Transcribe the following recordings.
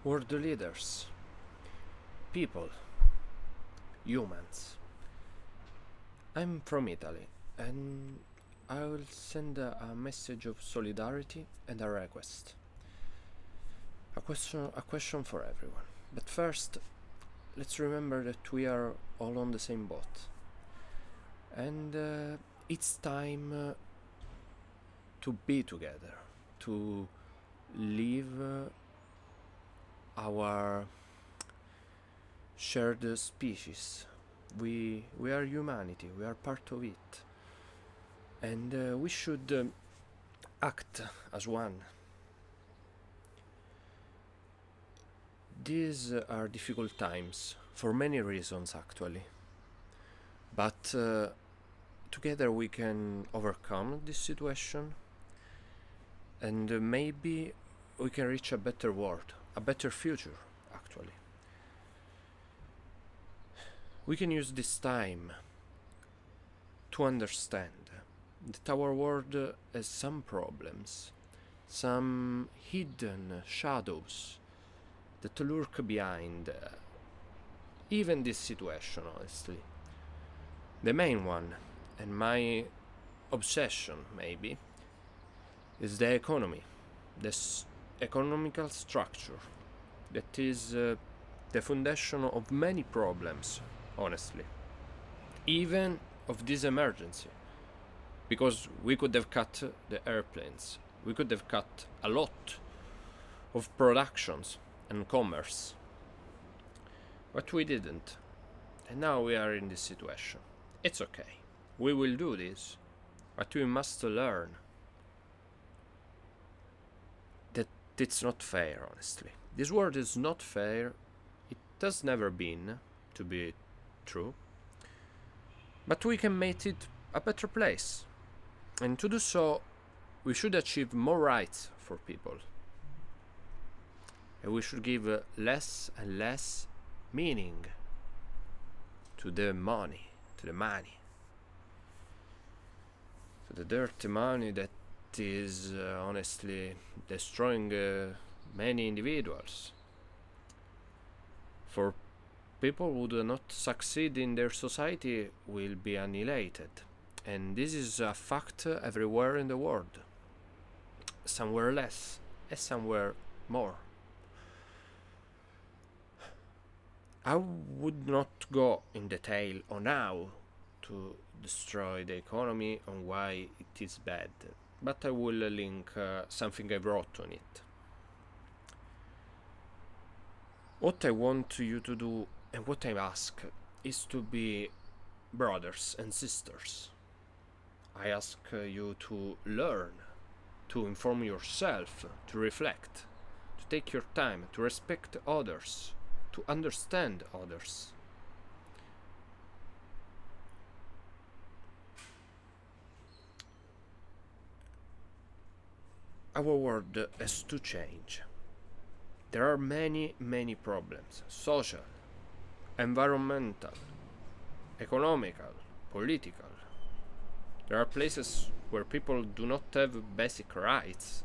World leaders, people, humans. I'm from Italy, and I will send a message of solidarity and a request. A question for everyone. But first, let's remember that we are all on the same boat. And it's time to be together, to live our shared species. We are humanity, we are part of it. And we should act as one. These are difficult times, for many reasons actually. But together we can overcome this situation, and maybe we can reach a better world, a better future actually. We can use this time to understand that our world has some problems, some hidden shadows that lurk behind even this situation, honestly. The main one, and my obsession maybe, is the economy, this economical structure that is the foundation of many problems, honestly, even of this emergency. Because we could have cut the airplanes, we could have cut a lot of productions and commerce, but we didn't. And now we are in this situation. It's okay, we will do this, but we must learn that it's not fair, honestly. This world is not fair, it has never been, to be true, but we can make it a better place. And to do so, we should achieve more rights for people. And we should give less and less meaning to the money, to the dirty money that is honestly destroying many individuals. For people who do not succeed in their society will be annihilated. And this is a fact everywhere in the world. Somewhere less, and somewhere more. I would not go in detail on how to destroy the economy and why it is bad, but I will link something I wrote on it. What I want you to do and what I ask is to be brothers and sisters. I ask you to learn, to inform yourself, to reflect, to take your time, to respect others, to understand others. Our world has to change. There are many, many problems: social, environmental, economical, political. There are places where people do not have basic rights.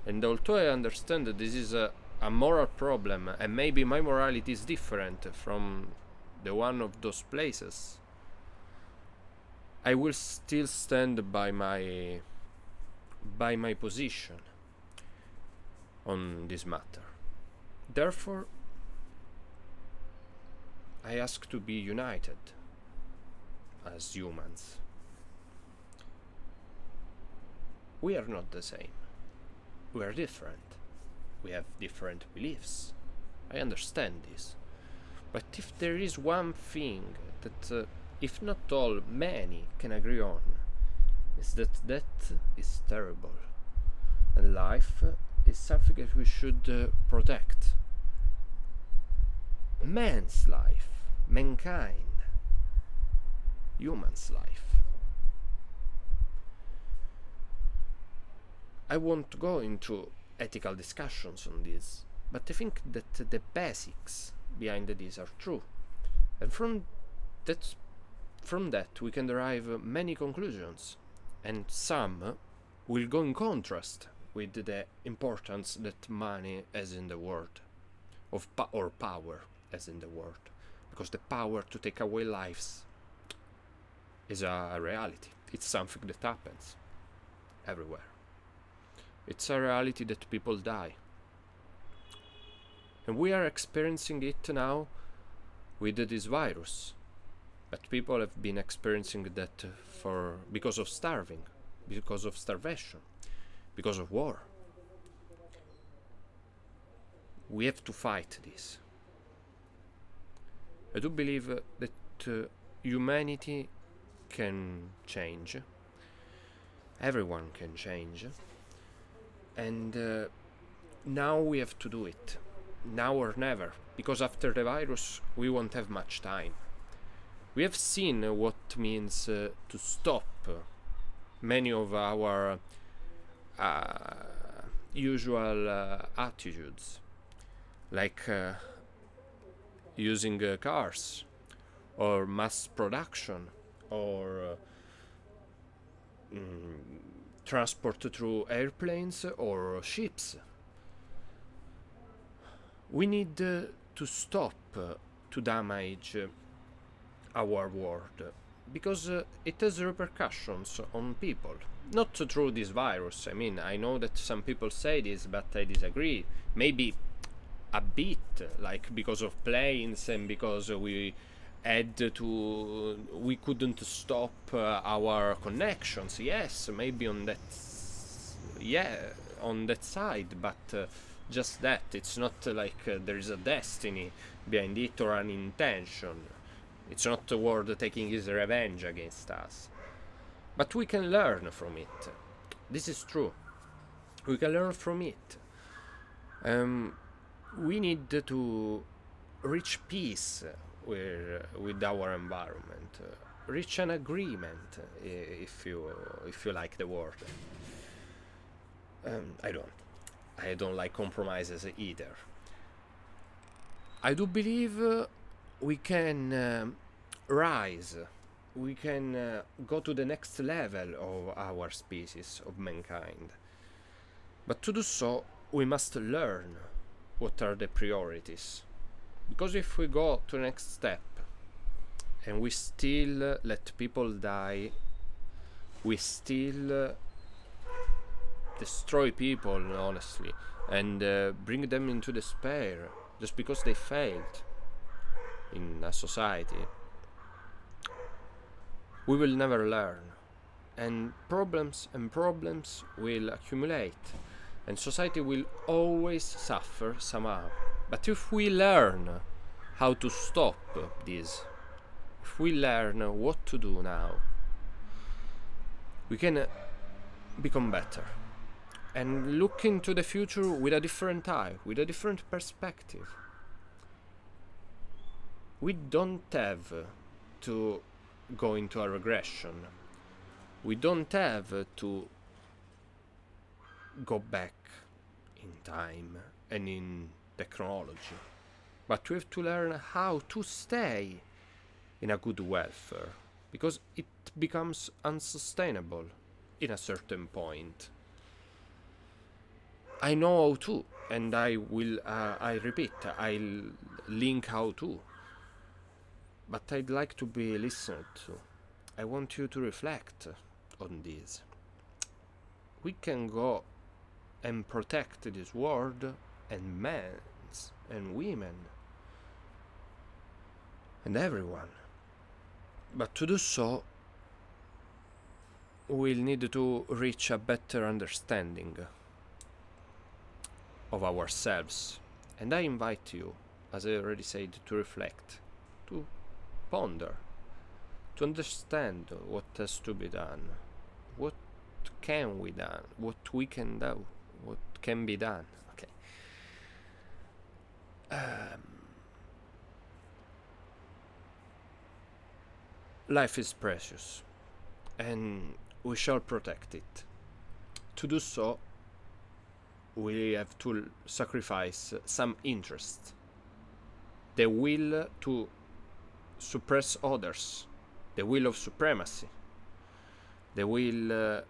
And although I understand that this is a moral problem, and maybe my morality is different from the one of those places, I will still stand by my position on this matter. Therefore, I ask to be united as humans. We are not the same. We are different. We have different beliefs. I understand this. But if there is one thing that, if not all, many can agree on, is that death is terrible. And life is something that we should protect. Man's life, mankind, human's life. I won't go into ethical discussions on this, but I think that the basics behind this are true. And from that we can derive many conclusions, and some will go in contrast with the importance that money has in the world. or power, as in the word, because the power to take away lives is a reality. It's something that happens everywhere. It's a reality that people die. And we are experiencing it now with this virus. But people have been experiencing that because of starving, because of starvation, because of war. We have to fight this. I do believe that humanity can change. Everyone can change. And now we have to do it. Now or never. Because after the virus, we won't have much time. We have seen what means to stop many of our usual attitudes, like using cars, or mass production, or transport through airplanes or ships. We need to stop to damage our world, because it has repercussions on people. Not through this virus. I mean, I know that some people say this, but I disagree. Maybe a bit, like because of planes and because we couldn't stop our connections. Yes, maybe on that side, but just that. It's not like there is a destiny behind it or an intention. It's not the world taking his revenge against us. But we can learn from it. This is true. We can learn from it. We need to reach peace with our environment. Reach an agreement, if you like the word. I don't like compromises either. I do believe we can rise. We can go to the next level of our species, of mankind. But to do so, we must learn what are the priorities. Because if we go to the next step and we still let people die, we still destroy people, honestly, and bring them into despair just because they failed in a society, we will never learn, and problems will accumulate, and society will always suffer somehow. But if we learn how to stop this, if we learn what to do now, we can become better and look into the future with a different eye, with a different perspective. We don't have to go into a regression. We don't have to go back in time and in technology. But we have to learn how to stay in a good welfare, because it becomes unsustainable in a certain point. I know how to, and I repeat, I'll link how to. But I'd like to be listened to. I want you to reflect on this. We can go and protect this world and men and women and everyone. But to do so, we'll need to reach a better understanding of ourselves. And I invite you, as I already said, to reflect, to ponder, to understand what has to be done, what can we do, what we can do, what can be done. Okay. Life is precious, and we shall protect it. To do so, we have to sacrifice some interest, the will to suppress others, the will of supremacy, the will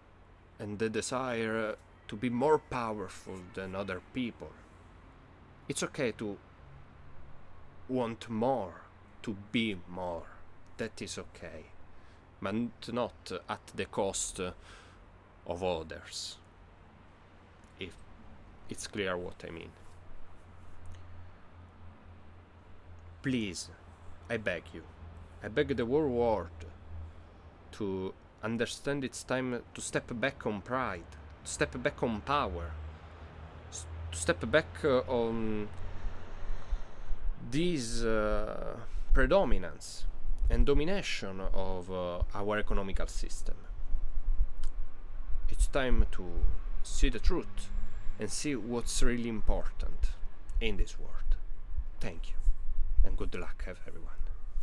and the desire to be more powerful than other people. It's okay to want more, to be more. That is okay, but not at the cost of others, if it's clear what I mean. Please, I beg you, I beg the whole world to understand it's time to step back on pride, to step back on power, to step back on this predominance and domination of our economical system. It's time to see the truth and see what's really important in this world. Thank you, and good luck, everyone.